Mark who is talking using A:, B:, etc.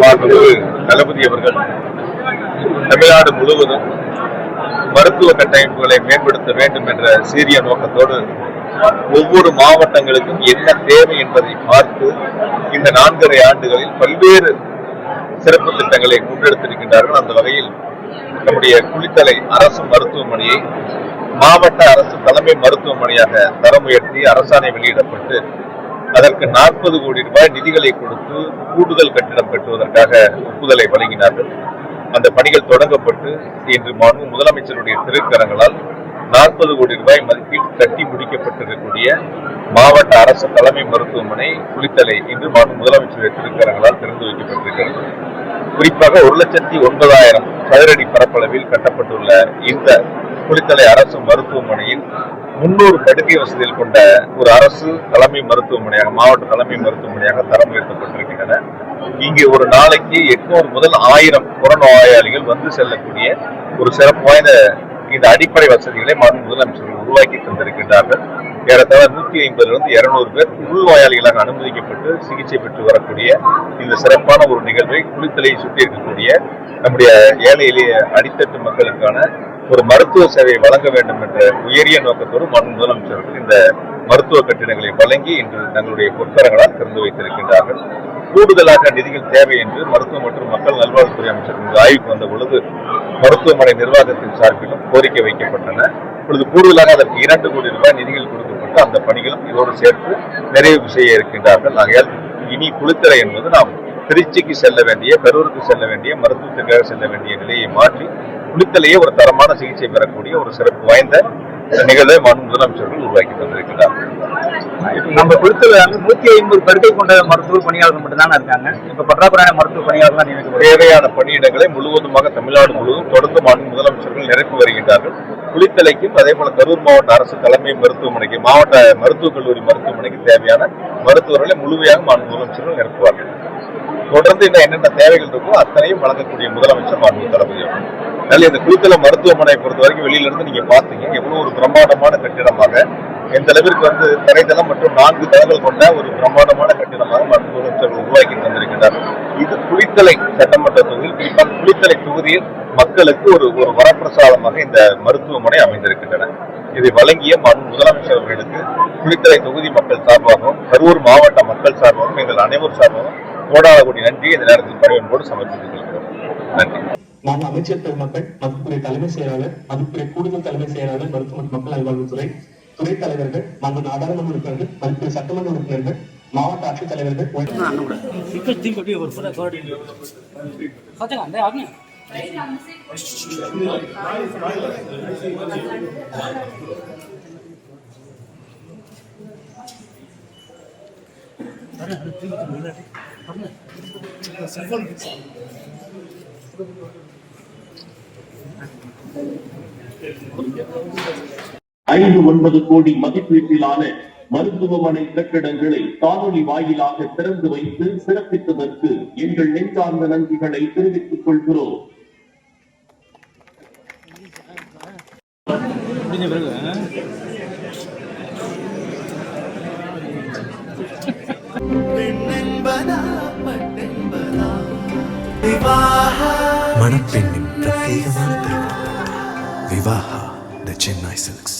A: மாண்புமிகு தளபதி அவர்கள் தமிழ்நாடு முழுவதும் மருத்துவ கட்டமைப்புகளை மேம்படுத்த வேண்டும் என்ற சீரிய நோக்கத்தோடு ஒவ்வொரு மாவட்டங்களுக்கும் என்ன தேவை என்பதை பார்த்து இந்த 4.5 ஆண்டுகளில் பல்வேறு சிறப்பு திட்டங்களை முன்னெடுத்திருக்கின்றார்கள். அந்த வகையில் நம்முடைய குளித்தலை அரசு மருத்துவமனையை மாவட்ட அரசு தலைமை மருத்துவமனையாக தரம் உயர்த்தி அரசாணை வெளியிடப்பட்டு அதற்கு 40 கோடி ரூபாய் நிதிகளை கொடுத்து கூடுதல் கட்டிடம் கட்டுவதற்காக ஒப்புதலை வழங்கினார்கள். அந்த பணிகள் தொடங்கப்பட்டு இன்று முதலமைச்சருடைய திருக்கரங்களால் 40 கோடி ரூபாய் மதிப்பில் கட்டி முடிக்கப்பட்டிருக்கக்கூடிய மாவட்ட அரசு தலைமை மருத்துவமனை குளித்தலை இன்று முதலமைச்சருடைய திருக்கரங்களால் திறந்து வைக்கப்பட்டிருக்கிறது. குறிப்பாக 1,09,000 சதுரடி பரப்பளவில் கட்டப்பட்டுள்ள இந்த குளித்தலை அரசு மருத்துவமனையில் 300 படுக்கை வசதிகள் கொண்ட ஒரு அரசு தலைமை மருத்துவமனையாக மாவட்ட தலைமை மருத்துவமனையாக தரம் உயர்த்தப்பட்டிருக்கின்றன. இங்கே ஒரு நாளைக்கு 800 முதல் 1000 புறநோயாளிகள் வந்து செல்லக்கூடிய ஒரு சிறப்பு வாய்ந்த இந்த அடிப்படை வசதிகளை முதலமைச்சர்கள் உருவாக்கி தந்திருக்கின்றார்கள். ஏறத்தாழ 150 200 பேர் உள்நோயாளிகளாக அனுமதிக்கப்பட்டு சிகிச்சை பெற்று வரக்கூடிய இந்த சிறப்பான ஒரு நிகழ்வை குளித்தலையை சுற்றி இருக்கக்கூடிய நம்முடைய ஏழை எளிய அடித்தட்டு மக்களுக்கான ஒரு மருத்துவ சேவையை வழங்க வேண்டும் என்ற உயரிய நோக்கத்தோடு முதலமைச்சர்கள் இந்த மருத்துவ கட்டிடங்களை வழங்கி இன்று தங்களுடைய பொற்கரங்களால் திறந்து வைத்திருக்கின்றார்கள். கூடுதலாக நிதிகள் தேவை என்று மருத்துவ மற்றும் மக்கள் நல்வாழ்வுத்துறை அமைச்சர் இங்கு ஆய்வுக்கு வந்த பொழுது மருத்துவமனை நிர்வாகத்தின் சார்பிலும் கோரிக்கை வைக்கப்பட்டன. இப்பொழுது கூடுதலாக அதற்கு 2 கோடி ரூபாய் நிதிகள் கொடுக்கப்பட்டு அந்த பணிகளும் இதோடு சேர்த்து நிறைவு செய்ய இருக்கின்றார்கள். ஆகையால் இனி குளித்தலை என்பது நாம் திருச்சிக்கு செல்ல வேண்டிய கரூருக்கு செல்ல வேண்டிய மருத்துவத்திற்காக செல்ல வேண்டிய நிலையை மாற்றி குளித்தலையே ஒரு தரமான சிகிச்சை பெறக்கூடிய ஒரு சிறப்பு வாய்ந்த நிகழ்வை முதலமைச்சர்கள் உருவாக்கி தந்திருக்கிறார்கள்.
B: நம்ம குளித்தல 150 படுக்கை கொண்ட மருத்துவ பணியாளர்கள் மட்டும்தான் இருக்காங்க. இப்ப பற்றாக்குறையான மருத்துவ பணியாளர்கள்
A: தேவையான பணியிடங்களை முழுவதுமாக தமிழ்நாடு முழுவதும் தொடர்ந்து முதலமைச்சர்கள் நிரப்பி வருகின்றார்கள். குளித்தலைக்கும் அதே போல கரூர் மாவட்ட அரசு தலைமை மருத்துவமனைக்கு மாவட்ட மருத்துவக் கல்லூரி மருத்துவமனைக்கு தேவையான மருத்துவர்களை முழுமையாக முதலமைச்சர்கள் நிரப்புவார்கள். தொடர்ந்து என்னென்ன தேவைகள் இருக்கோ அத்தனையும் வழங்கக்கூடிய முதலமைச்சர் தளபதி அவர்கள். அதனால இந்த குளித்தலை மருத்துவமனை பொறுத்த வரைக்கும் வெளியில இருந்து நீங்க பாத்தீங்க எவ்வளவு ஒரு பிரம்மாண்டமான கட்டிடமாக எந்த அளவிற்கு தரைதளம் மற்றும் 4 தளங்கள் கொண்ட ஒரு பிரம்மாண்டமான கட்டிடமாக முதலமைச்சர்கள் உருவாக்கி தந்திருக்கிறார்கள். இது குளித்தலை சட்டமன்ற தொகுதியில் குறிப்பாக குளித்தலை தொகுதியில் மக்களுக்கு ஒரு வரப்பிரசாதமாக இந்த மருத்துவமனை அமைந்திருக்கின்றன. இதை வழங்கிய முதலமைச்சர் அவர்களுக்கு குளித்தலை தொகுதி மக்கள் சார்பாகவும் கரூர் மாவட்ட மக்கள் சார்பாகவும் எங்கள் அனைவரும் சார்பாகவும் கோடான கோடி நன்றி இந்த நேரத்தில் பணிவன்போடு சமர்ப்பித்துக் கொள்கிறோம். நன்றி.
C: நான் அமைச்சர் பெருமக்கள், மதிப்புக்குரிய தலைமை செயலாளர், மதிப்புக்குரிய கூடுதல் தலைமை செயலாளர், மருத்துவ மற்றும் மக்கள் நல்வாழ்வுத்துறை துறை தலைவர்கள், நாடாளுமன்ற உறுப்பினர்கள், மதிப்புக்குரிய சட்டமன்ற உறுப்பினர்கள், மாவட்ட ஆட்சித் தலைவர்கள்
D: 5-9 கோடி மதிப்பீட்டிலான மருத்துவமனை கட்டிடங்களை காணொலி வாயிலாக திறந்து வைத்து சிறப்பித்ததற்கு எங்கள் நெஞ்சார்ந்த நன்றிகளை தெரிவித்துக் கொள்கிறோம்.
E: மணப்பெண்ணின் பிரத்யேகமான திருமணம் விவாஹா தி சென்னை சில்க்ஸ்.